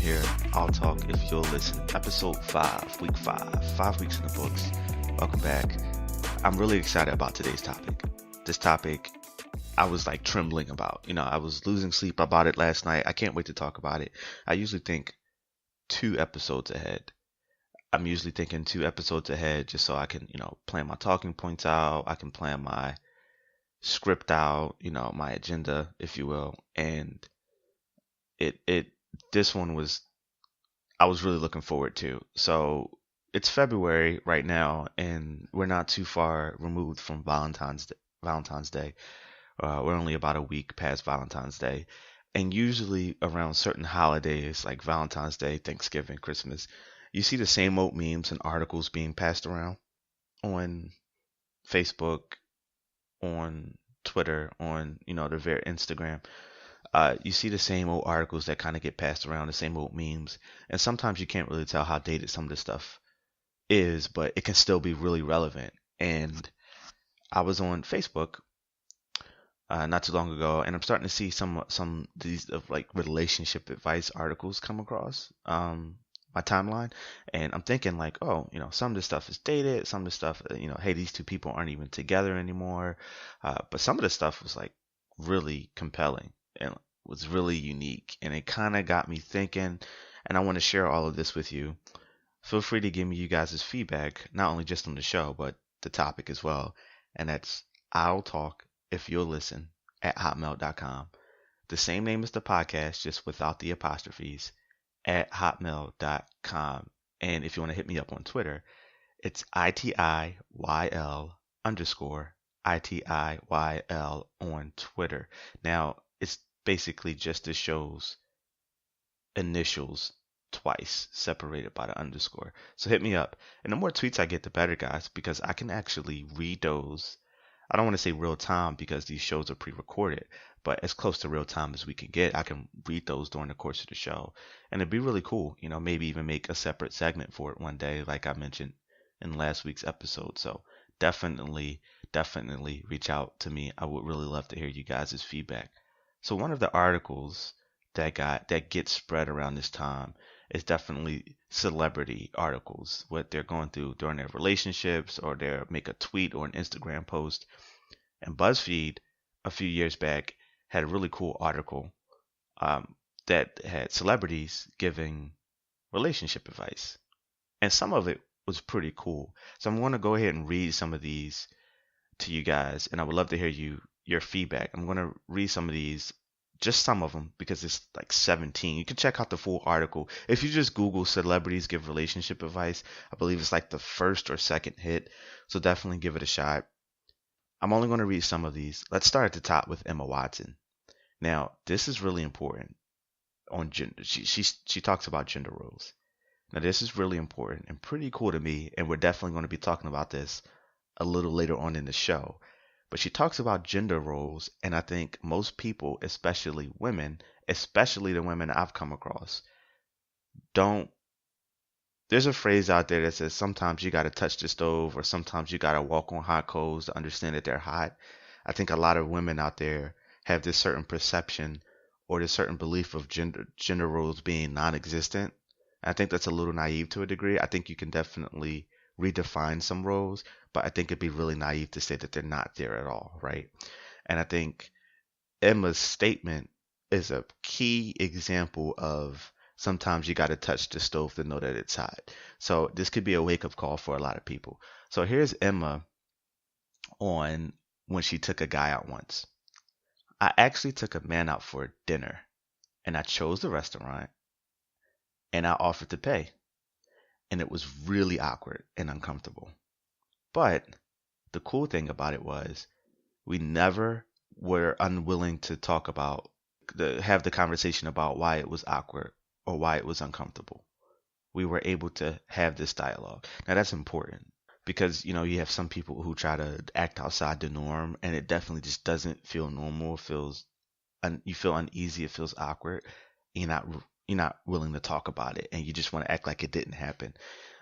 here. I'll talk if you'll listen. Episode 5, week 5, 5 weeks in the books. Welcome back. I'm really excited about today's topic. This topic I was like trembling about. I was losing sleep about it last night. I can't wait to talk about it. I usually think 2 episodes ahead. I'm usually thinking 2 episodes ahead just so I can, plan my talking points out. I can plan my script out, my agenda, if you will. And it this one was I was really looking forward to. So it's February right now, and we're not too far removed from Valentine's Day. We're only about a week past Valentine's Day, and usually around certain holidays like Valentine's Day, Thanksgiving, Christmas, you see the same old memes and articles being passed around on Facebook, on Twitter, on the very Instagram. You see the same old articles that kind of get passed around, the same old memes, and sometimes you can't really tell how dated some of this stuff is, but it can still be really relevant. And I was on Facebook not too long ago, and I'm starting to see some these of like relationship advice articles come across my timeline, and I'm thinking like, oh, some of this stuff is dated, some of the stuff, hey, these two people aren't even together anymore, but some of the stuff was like really compelling and was really unique, and it kind of got me thinking, and I want to share all of this with you. Feel free to give me you guys' feedback, not only just on the show, but the topic as well. And that's I'll talk if you'll listen at hotmail.com. The same name as the podcast, just without the apostrophes, at hotmail.com. And if you want to hit me up on Twitter, it's ITIYL underscore ITIYL on Twitter. Now, it's basically just the show's initials twice separated by the underscore. So hit me up. And the more tweets I get, the better, guys, because I can actually read those. I don't want to say real time because these shows are pre-recorded, but as close to real time as we can get, I can read those during the course of the show. And it'd be really cool, maybe even make a separate segment for it one day, like I mentioned in last week's episode. So definitely reach out to me. I would really love to hear you guys' feedback. So one of the articles that gets spread around this time is definitely celebrity articles, what they're going through during their relationships, or they make a tweet or an Instagram post. And BuzzFeed a few years back had a really cool article that had celebrities giving relationship advice, and some of it was pretty cool. So I'm going to go ahead and read some of these to you guys, and I would love to hear your feedback. I'm going to read some of these, just some of them, because it's like 17. You can check out the full article. If you just Google celebrities give relationship advice, I believe it's like the first or second hit. So definitely give it a shot. I'm only going to read some of these. Let's start at the top with Emma Watson. Now, this is really important on gender. She talks about gender roles. Now, this is really important and pretty cool to me, and we're definitely going to be talking about this a little later on in the show. But she talks about gender roles, and I think most people, especially women, especially the women I've come across, don't. There's a phrase out there that says sometimes you got to touch the stove, or sometimes you got to walk on hot coals to understand that they're hot. I think a lot of women out there have this certain perception or this certain belief of gender roles being non-existent. I think that's a little naive to a degree. I think you can definitely redefine some roles, but I think it'd be really naive to say that they're not there at all, right? And I think Emma's statement is a key example of sometimes you got to touch the stove to know that it's hot. So this could be a wake-up call for a lot of people. So here's Emma on when she took a guy out once. I actually took a man out for dinner, and I chose the restaurant, and I offered to pay. And it was really awkward and uncomfortable. But the cool thing about it was we never were unwilling to talk about have the conversation about why it was awkward or why it was uncomfortable. We were able to have this dialogue. Now that's important because you have some people who try to act outside the norm, and it definitely just doesn't feel normal. It feels you feel uneasy. It feels awkward. You're not willing to talk about it, and you just want to act like it didn't happen.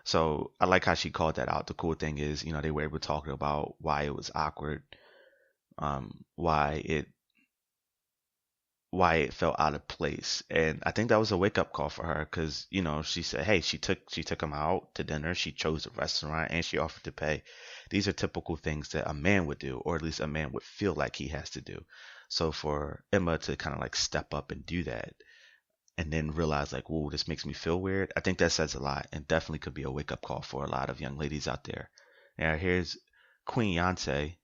So I like how she called that out. The cool thing is, they were able to talk about why it was awkward, why it why it felt out of place. And I think that was a wake up call for her because, she said, hey, she took him out to dinner, she chose a restaurant, and she offered to pay. These are typical things that a man would do, or at least a man would feel like he has to do. So for Emma to kind of like step up and do that and then realize like, whoa, this makes me feel weird, I think that says a lot and definitely could be a wake up call for a lot of young ladies out there. Now here's Queen Beyonce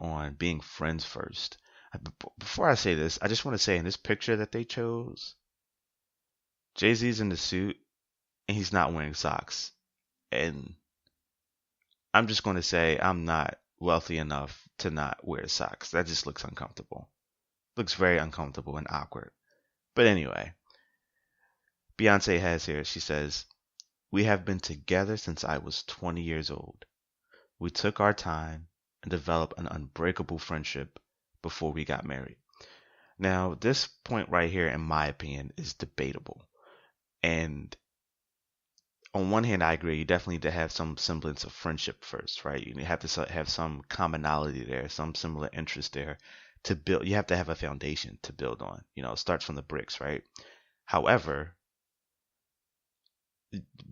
on being friends first. Before I say this, I just want to say in this picture that they chose, Jay-Z's in the suit and he's not wearing socks. And I'm just going to say I'm not wealthy enough to not wear socks. That just looks uncomfortable. Looks very uncomfortable and awkward. But anyway, Beyonce has here, she says, "We have been together since I was 20 years old. We took our time and developed an unbreakable friendship before we got married." Now, this point right here, in my opinion, is debatable. And on one hand, I agree. You definitely need to have some semblance of friendship first, right? You have to have some commonality there, some similar interest there to build. You have to have a foundation to build on. It starts from the bricks, right? However,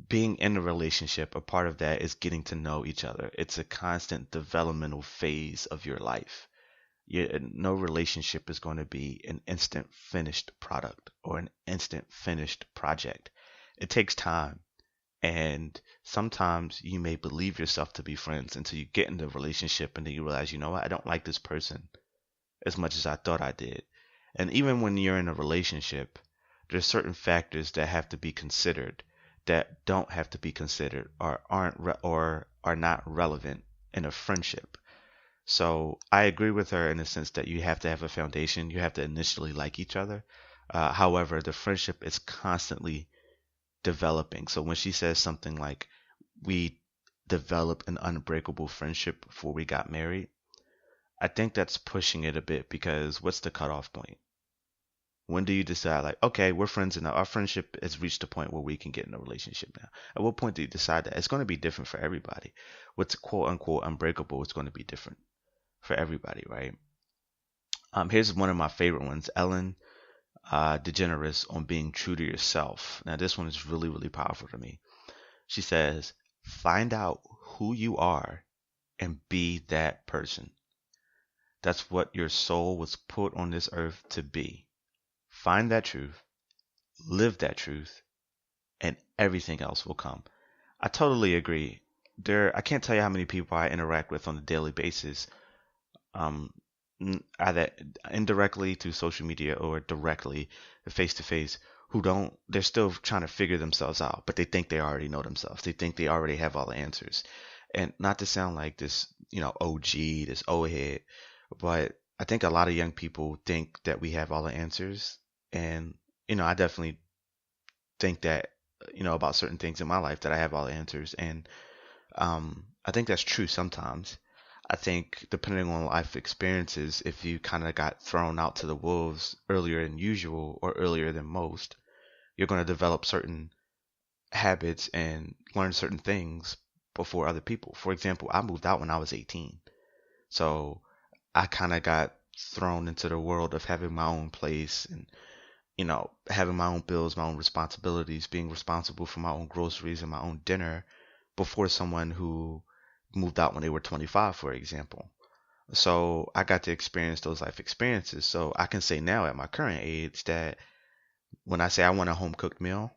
being in a relationship, a part of that is getting to know each other. It's a constant developmental phase of your life. No relationship is going to be an instant finished product or an instant finished project. It takes time. And sometimes you may believe yourself to be friends until you get into a relationship and then you realize, you know what, I don't like this person as much as I thought I did. And even when you're in a relationship, there's certain factors that have to be considered that don't have to be considered or or are not relevant in a friendship. So I agree with her in the sense that you have to have a foundation. You have to initially like each other. However, the friendship is constantly developing. So when she says something like, we developed an unbreakable friendship before we got married, I think that's pushing it a bit because what's the cutoff point? When do you decide, like, okay, we're friends enough, our friendship has reached a point where we can get in a relationship now? At what point do you decide that? It's going to be different for everybody. What's quote unquote unbreakable is going to be different for everybody, right? Here's one of my favorite ones, Ellen DeGeneres, on being true to yourself. Now, this one is really, really powerful to me. She says, "Find out who you are and be that person. That's what your soul was put on this earth to be. Find that truth, live that truth, and everything else will come." I totally agree. I can't tell you how many people I interact with on a daily basis, um, either indirectly through social media or directly face to face, they're still trying to figure themselves out, but they think they already know themselves. They think they already have all the answers. And not to sound like this, OG, this old head, but I think a lot of young people think that we have all the answers. And, I definitely think that, about certain things in my life that I have all the answers. And I think that's true sometimes. I think depending on life experiences, if you kind of got thrown out to the wolves earlier than usual or earlier than most, you're going to develop certain habits and learn certain things before other people. For example, I moved out when I was 18. So I kind of got thrown into the world of having my own place and, having my own bills, my own responsibilities, being responsible for my own groceries and my own dinner before someone who moved out when they were 25, for example. So I got to experience those life experiences. So I can say now at my current age that when I say I want a home cooked meal,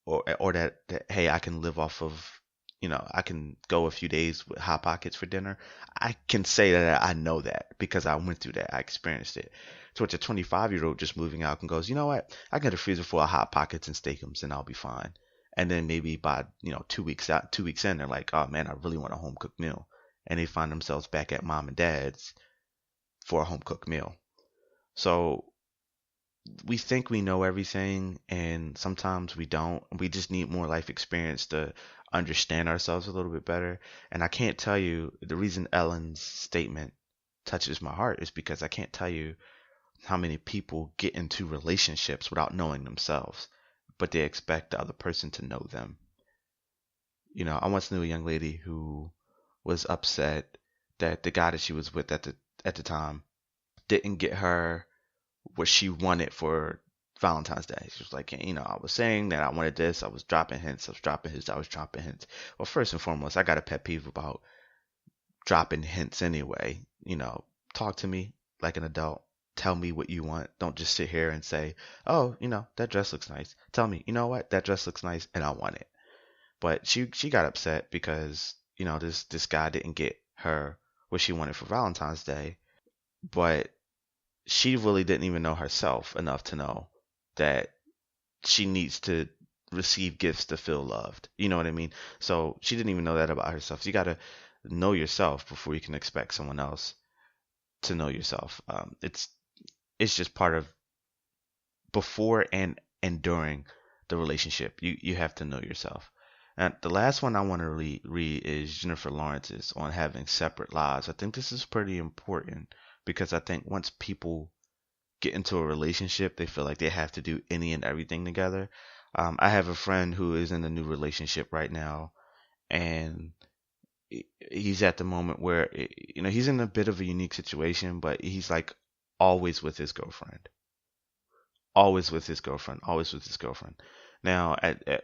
or that hey, I can live off of, I can go a few days with hot pockets for dinner, I can say that I know that because I went through that, I experienced it. So it's a 25-year-old just moving out and goes, you know what, I can get a freezer full of hot pockets and steakums and I'll be fine. And then maybe by 2 weeks in, they're like, oh man, I really want a home cooked meal, and they find themselves back at mom and dad's for a home cooked meal. So we think we know everything, and sometimes we don't. We just need more life experience to understand ourselves a little bit better. And I can't tell you, the reason Ellen's statement touches my heart is because I can't tell you how many people get into relationships without knowing themselves, but they expect the other person to know them. I once knew a young lady who was upset that the guy that she was with at the time didn't get her what she wanted for Valentine's Day. She was like, I was saying that I wanted this. I was dropping hints. I was dropping hints. I was dropping hints. Well, first and foremost, I got a pet peeve about dropping hints anyway. Talk to me like an adult. Tell me what you want. Don't just sit here and say, oh, that dress looks nice. Tell me, you know what? That dress looks nice and I want it. But she got upset because, this guy didn't get her what she wanted for Valentine's Day. But she really didn't even know herself enough to know that she needs to receive gifts to feel loved. You know what I mean? So she didn't even know that about herself. So you got to know yourself before you can expect someone else to know yourself. It's just part of before and during the relationship. You have to know yourself. And the last one I want to read is Jennifer Lawrence's on having separate lives. I think this is pretty important because I think once people get into a relationship, they feel like they have to do any and everything together. I have a friend who is in a new relationship right now, and he's at the moment where he's in a bit of a unique situation, but he's like always with his girlfriend, always with his girlfriend, always with his girlfriend. Now,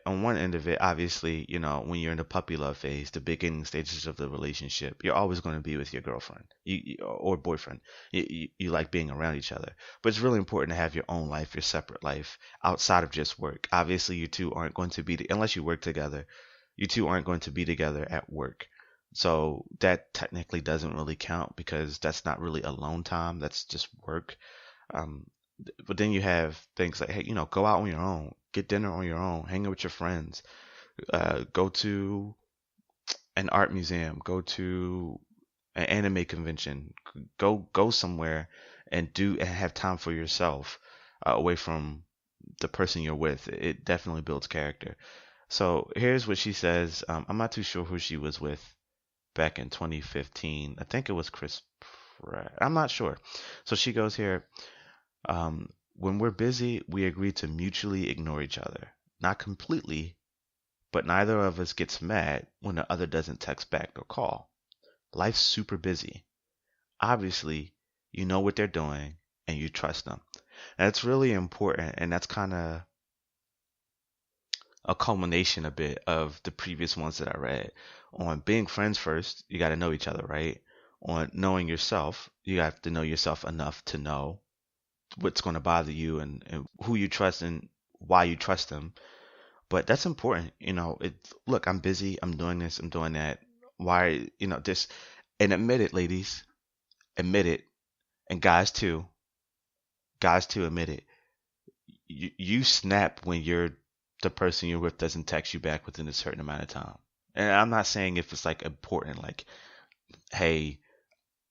on one end of it, obviously, when you're in the puppy love phase, the beginning stages of the relationship, you're always going to be with your girlfriend or boyfriend. You like being around each other. But it's really important to have your own life, your separate life outside of just work. Obviously, you two aren't going to be, unless you work together, you two aren't going to be together at work. So that technically doesn't really count because that's not really alone time. That's just work. Um, but then you have things like, hey, go out on your own, get dinner on your own, hang out with your friends, go to an art museum, go to an anime convention, go somewhere and have time for yourself away from the person you're with. It definitely builds character. So here's what she says. I'm not too sure who she was with back in 2015. I think it was Chris Pratt. I'm not sure. So she goes here. When we're busy, we agree to mutually ignore each other. Not completely, but neither of us gets mad when the other doesn't text back or call. Life's super busy. Obviously, you know what they're doing and you trust them. That's really important, and that's kind of a culmination a bit of the previous ones that I read. On being friends first, you got to know each other, right? On knowing yourself, you have to know yourself enough to know what's going to bother you and who you trust and why you trust them. But that's important. Look, I'm busy. I'm doing this. I'm doing that. Why, this, and admit it, ladies, admit it. And guys too, admit it. You snap when the person you're with doesn't text you back within a certain amount of time. And I'm not saying if it's like important, like, hey,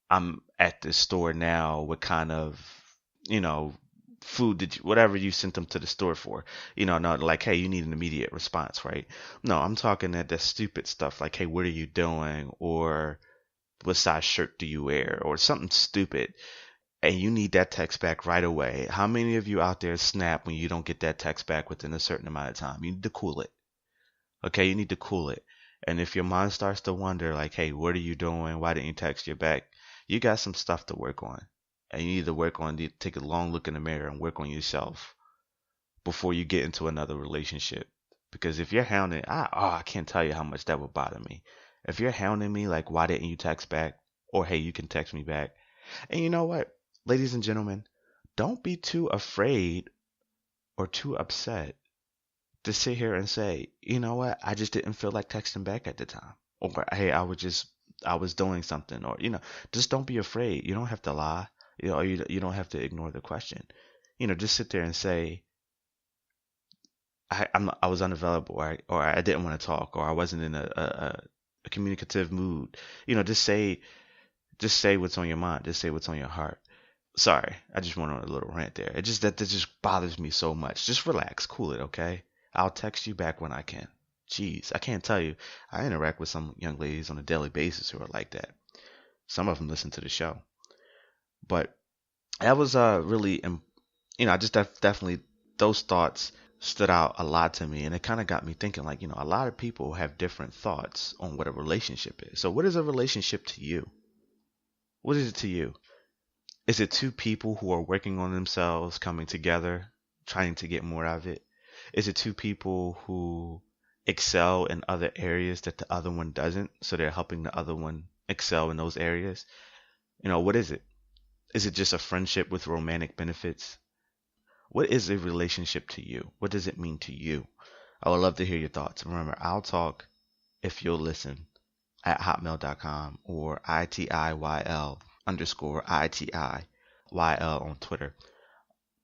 I'm at this store now. What kind of, food whatever you sent them to the store for, not like, hey, you need an immediate response, right? No, I'm talking that stupid stuff like, hey, what are you doing? Or what size shirt do you wear? Or something stupid. And you need that text back right away. How many of you out there snap when you don't get that text back within a certain amount of time? You need to cool it. Okay, you need to cool it. And if your mind starts to wonder, like, hey, what are you doing? Why didn't you text you back? You got some stuff to work on. And you need to take a long look in the mirror and work on yourself before you get into another relationship. Because if you're hounding, I can't tell you how much that would bother me. If you're hounding me, like, why didn't you text back? Or, hey, you can text me back. And you know what, ladies and gentlemen, don't be too afraid or too upset to sit here and say, you know what, I just didn't feel like texting back at the time. Or, hey, I was doing something. Or, just don't be afraid. You don't have to lie. You don't have to ignore the question. Just sit there and say, I was unavailable, or I didn't want to talk, or I wasn't in a communicative mood. Just say what's on your mind. Just say what's on your heart. Sorry, I just went on a little rant there. It just that just bothers me so much. Just relax, cool it, okay? I'll text you back when I can. Jeez, I can't tell you. I interact with some young ladies on a daily basis who are like that. Some of them listen to the show. But that was really, I just definitely, those thoughts stood out a lot to me. And it kind of got me thinking, like, a lot of people have different thoughts on what a relationship is. So what is a relationship to you? What is it to you? Is it two people who are working on themselves, coming together, trying to get more out of it? Is it two people who excel in other areas that the other one doesn't, so they're helping the other one excel in those areas? What is it? Is it just a friendship with romantic benefits? What is a relationship to you? What does it mean to you? I would love to hear your thoughts. Remember, I'll talk if you'll listen at hotmail.com or ITIYL underscore ITIYL on Twitter.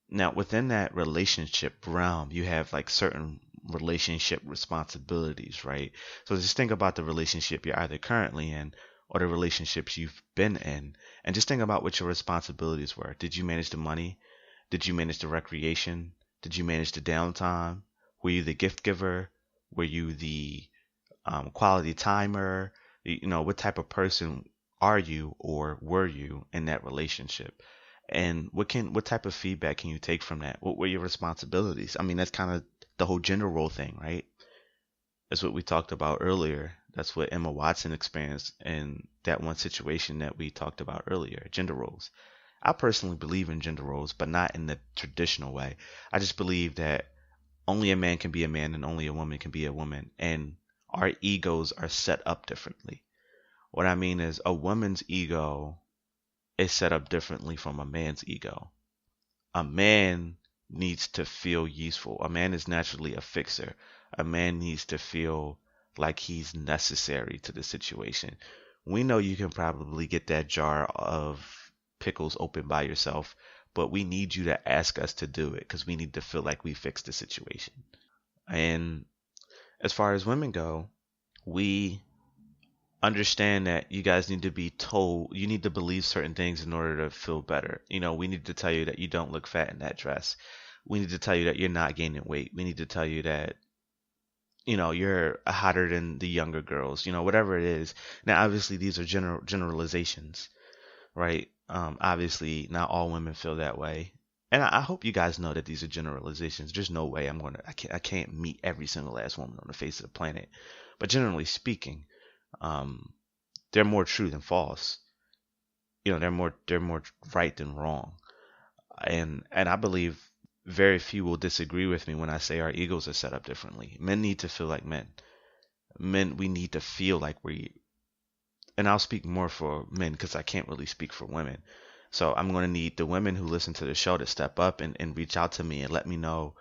Now, within that relationship realm, you have like certain relationship responsibilities, right? So just think about the relationship you're either currently in or the relationships you've been in, and just think about what your responsibilities were. Did you manage the money? Did you manage the recreation? Did you manage the downtime? Were you the gift giver? Were you the quality timer? What type of person are you or were you in that relationship? And what type of feedback can you take from that? What were your responsibilities? I mean, that's kind of the whole gender role thing, right? That's what we talked about earlier. That's what Emma Watson experienced in that one situation that we talked about earlier, gender roles. I personally believe in gender roles, but not in the traditional way. I just believe that only a man can be a man and only a woman can be a woman, and our egos are set up differently. What I mean is a woman's ego is set up differently from a man's ego. A man needs to feel useful. A man is naturally a fixer. A man needs to feel like he's necessary to the situation. We know you can probably get that jar of pickles open by yourself, but we need you to ask us to do it because we need to feel like we fixed the situation. And as far as women go, we understand that you guys need to be told, you need to believe certain things in order to feel better. We need to tell you that you don't look fat in that dress. We need to tell you that you're not gaining weight. We need to tell you that, you're hotter than the younger girls, whatever it is. Now, obviously, these are generalizations, right? Obviously, not all women feel that way. And I hope you guys know that these are generalizations. There's no way I can't meet every single last woman on the face of the planet. But generally speaking, um, they're more true than false. They're more right than wrong. And I believe very few will disagree with me when I say our egos are set up differently. Men need to feel like men. Men, we need to feel like and I'll speak more for men because I can't really speak for women. So I'm going to need the women who listen to the show to step up and reach out to me and let me know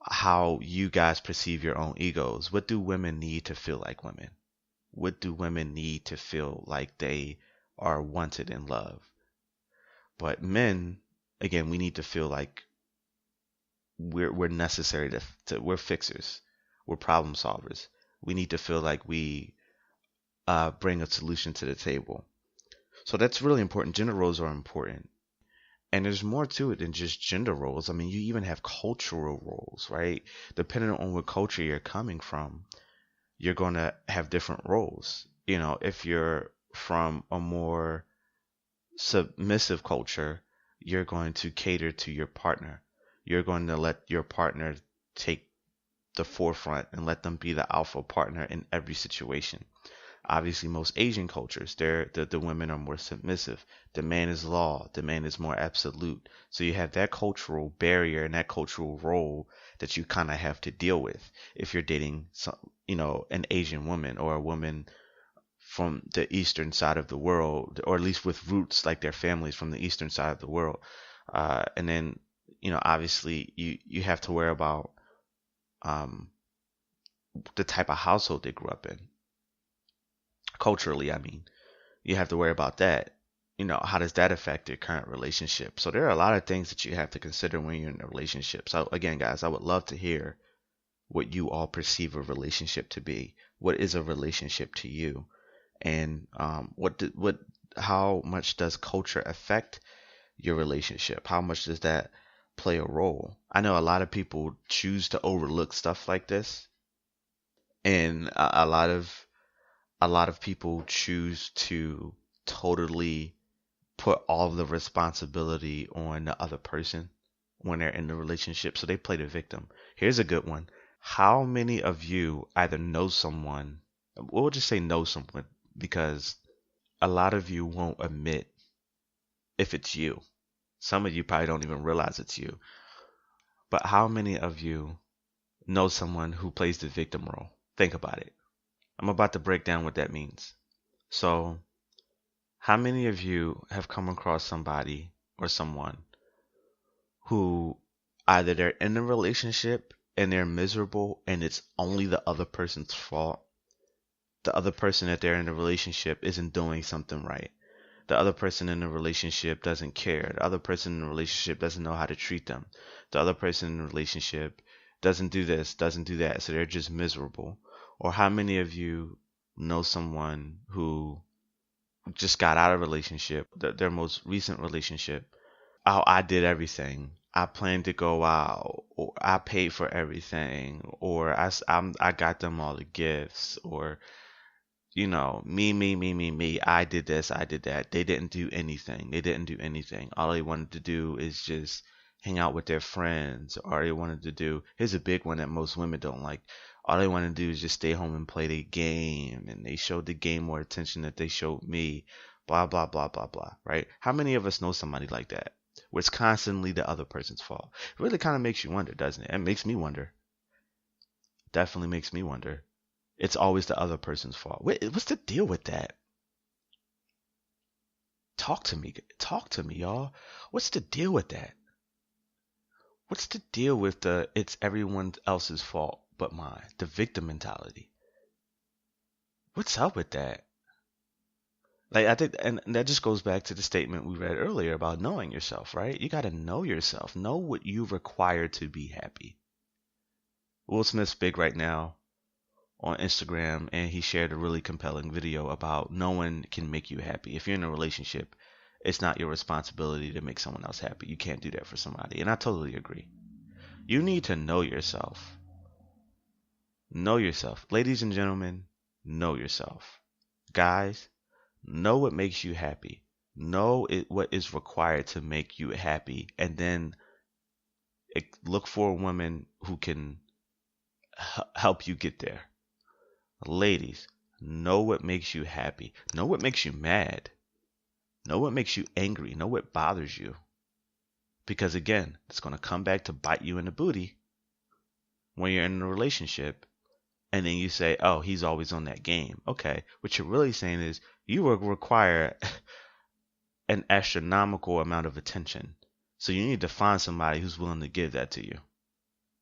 how you guys perceive your own egos. What do women need to feel like women? What do women need to feel like they are wanted and loved? But men, again, we need to feel like we're necessary we're fixers, we're problem solvers. We need to feel like we bring a solution to the table. So that's really important. Gender roles are important. And there's more to it than just gender roles. I mean, you even have cultural roles, right? Depending on what culture you're coming from, you're going to have different roles. If you're from a more submissive culture, you're going to cater to your partner. You're going to let your partner take the forefront and let them be the alpha partner in every situation. Obviously, most Asian cultures, the women are more submissive. The man is law. The man is more absolute. So you have that cultural barrier and that cultural role that you kind of have to deal with if you're dating an Asian woman or a woman from the eastern side of the world, or at least with roots like their families from the eastern side of the world. And then, obviously you have to worry about um, the type of household they grew up in. Culturally, I mean, you have to worry about that. How does that affect your current relationship? So there are a lot of things that you have to consider when you're in a relationship. So again, guys, I would love to hear what you all perceive a relationship to be. What is a relationship to you? And how much does culture affect your relationship? How much does that play a role? I know a lot of people choose to overlook stuff like this, and a lot of people choose to totally put all of the responsibility on the other person when they're in the relationship. So they play the victim. Here's a good one. How many of you either know someone, we'll just say know someone, because a lot of you won't admit if it's you. Some of you probably don't even realize it's you. But how many of you know someone who plays the victim role? Think about it. I'm about to break down what that means. So, how many of you have come across somebody or someone who either they're in a relationship and they're miserable and it's only the other person's fault? The other person that they're in a relationship isn't doing something right. The other person in the relationship doesn't care. The other person in the relationship doesn't know how to treat them. The other person in the relationship doesn't do this, doesn't do that. So they're just miserable. Or how many of you know someone who just got out of a relationship, their most recent relationship? Oh, I did everything. I planned to go out, or I paid for everything, or I got them all the gifts, or me. I did this, I did that. They didn't do anything. They didn't do anything. All they wanted to do is just hang out with their friends. All they wanted to do, here's a big one that most women don't like. All they want to do is just stay home and play the game. And they showed the game more attention than they showed me. Blah, blah, blah, blah, blah. Right? How many of us know somebody like that? Where it's constantly the other person's fault. It really kind of makes you wonder, doesn't it? It makes me wonder. Definitely makes me wonder. It's always the other person's fault. What's the deal with that? Talk to me. Talk to me, y'all. What's the deal with that? What's the deal with the it's everyone else's fault but mine? The victim mentality. What's up with that? Like I think and that just goes back to the statement we read earlier about knowing yourself, right? You got to know yourself. Know what you require to be happy. Will Smith's big right now on Instagram, and he shared a really compelling video about no one can make you happy. If you're in a relationship, it's not your responsibility to make someone else happy. You can't do that for somebody. And I totally agree. You need to know yourself. Know yourself. Ladies and gentlemen, know yourself. Guys, know what makes you happy. Know what is required to make you happy. And then look for a woman who can help you get there. Ladies, know what makes you happy. Know what makes you mad. Know what makes you angry. Know what bothers you. Because again, it's going to come back to bite you in the booty when you're in a relationship. And then you say, oh, he's always on that game. Okay. What you're really saying is you will require an astronomical amount of attention. So you need to find somebody who's willing to give that to you.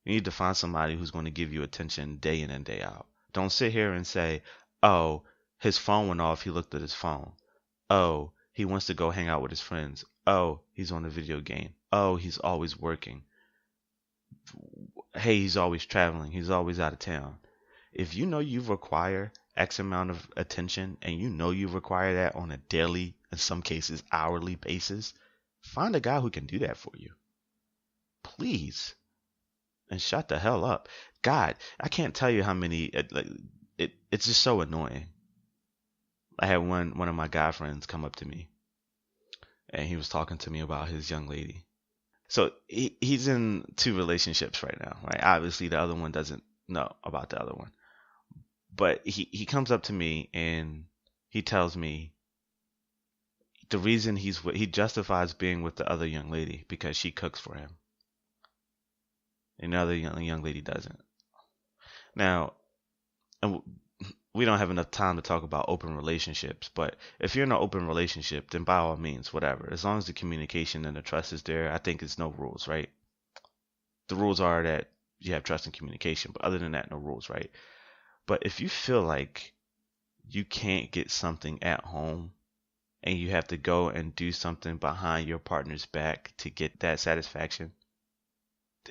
You need to find somebody who's going to give you attention day in and day out. Don't sit here and say, oh, his phone went off. He looked at his phone. Oh, he wants to go hang out with his friends. Oh, he's on a video game. Oh, he's always working. Hey, he's always traveling. He's always out of town. If you know you require X amount of attention and you know you require that on a daily, in some cases hourly basis, find a guy who can do that for you. Please. And shut the hell up. God, I can't tell you how many, it's just so annoying. I had one of my guy friends come up to me and he was talking to me about his young lady. So he's in 2 relationships right now, right? Obviously the other one doesn't know about the other one. But he comes up to me and he tells me the reason he justifies being with the other young lady because she cooks for him. And the other young lady doesn't. Now, we don't have enough time to talk about open relationships, but if you're in an open relationship, then by all means, whatever. As long as the communication and the trust is there, I think it's no rules, right? The rules are that you have trust and communication, but other than that, no rules, right? But if you feel like you can't get something at home and you have to go and do something behind your partner's back to get that satisfaction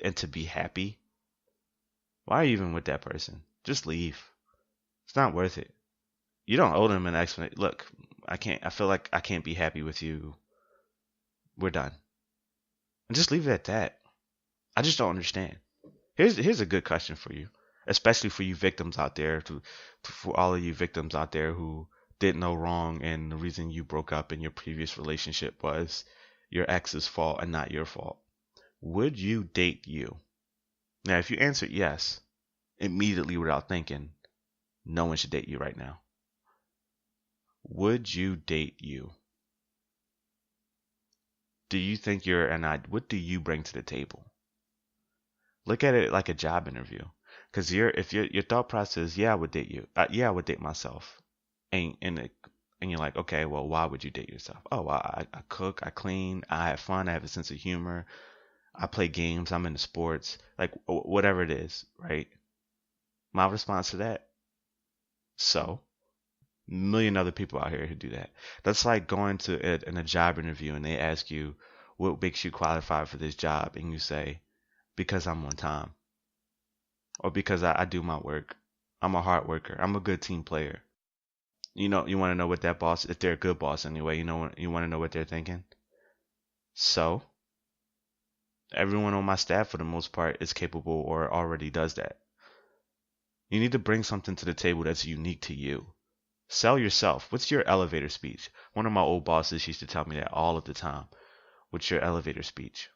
and to be happy, why are you even with that person? Just leave. It's not worth it. You don't owe them an explanation. Look, I feel like I can't be happy with you. We're done. And just leave it at that. I just don't understand. Here's a good question for you, especially for you victims out there, for all of you victims out there who did no wrong and the reason you broke up in your previous relationship was your ex's fault and not your fault. Would you date you? Now, if you answered yes, immediately without thinking, no one should date you right now. Would you date you? Do you think what do you bring to the table? Look at it like a job interview. Because if your thought process, yeah, I would date you. Yeah, I would date myself. And you're like, okay, well, why would you date yourself? Oh, well, I cook, I clean, I have fun, I have a sense of humor, I play games, I'm into sports, like whatever it is, right? My response to that, so, a million other people out here who do that. That's like going to in a job interview and they ask you, what makes you qualified for this job? And you say, because I'm on time. Or because I do my work. I'm a hard worker. I'm a good team player. You want to know what that boss, if they're a good boss anyway, you want to know what they're thinking? So, everyone on my staff for the most part is capable or already does that. You need to bring something to the table that's unique to you. Sell yourself. What's your elevator speech? One of my old bosses used to tell me that all of the time. What's your elevator speech?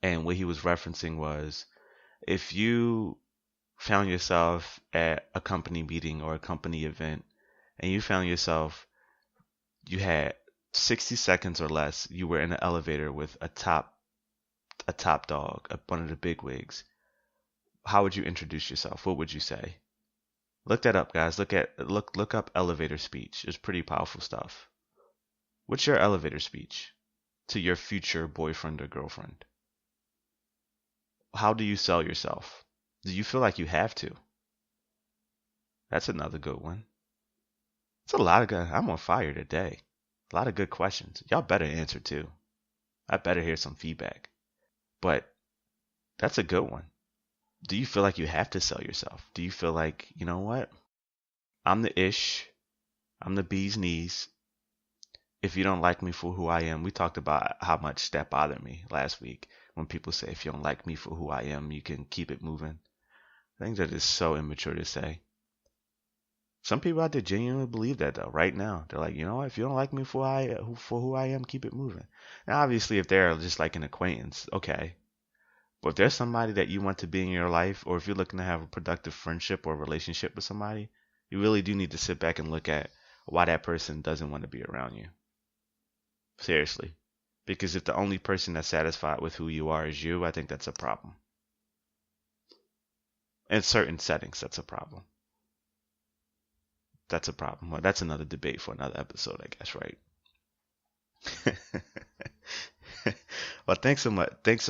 And what he was referencing was, if you found yourself at a company meeting or a company event and you found yourself, you had 60 seconds or less, you were in an elevator with a top dog, one of the big wigs, how would you introduce yourself? What would you say? Look that up, guys. Look up elevator speech. It's pretty powerful stuff. What's your elevator speech to your future boyfriend or girlfriend? How do you sell yourself? Do you feel like you have to? That's another good one. It's a lot of good. I'm on fire today. A lot of good questions. Y'all better answer too. I better hear some feedback. But that's a good one. Do you feel like you have to sell yourself? Do you feel like, you know what? I'm the ish. I'm the bee's knees. If you don't like me for who I am, we talked about how much that bothered me last week. When people say, if you don't like me for who I am, you can keep it moving. I think that is so immature to say. Some people out there genuinely believe that though, right now. They're like, you know what, if you don't like me for who I am, keep it moving. Now obviously if they're just like an acquaintance, okay. But if there's somebody that you want to be in your life, or if you're looking to have a productive friendship or relationship with somebody, you really do need to sit back and look at why that person doesn't want to be around you. Seriously. Because if the only person that's satisfied with who you are is you, I think that's a problem. In certain settings, that's a problem. That's a problem. Well, that's another debate for another episode, I guess, right? Well, thanks so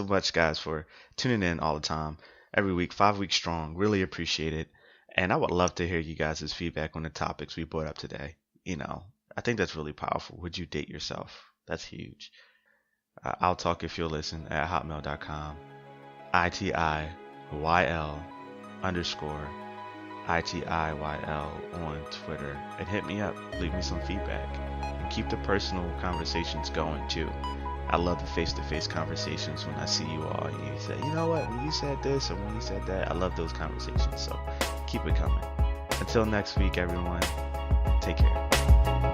much, guys, for tuning in all the time, every week, 5 weeks strong. Really appreciate it. And I would love to hear you guys' feedback on the topics we brought up today. I think that's really powerful. Would you date yourself? That's huge. I'll talk if you'll listen at hotmail.com. ITIYL_ITIYL on Twitter. And hit me up. Leave me some feedback. And keep the personal conversations going too. I love the face-to-face conversations when I see you all and you say, you know what, when you said this or when you said that, I love those conversations. So keep it coming. Until next week, everyone, take care.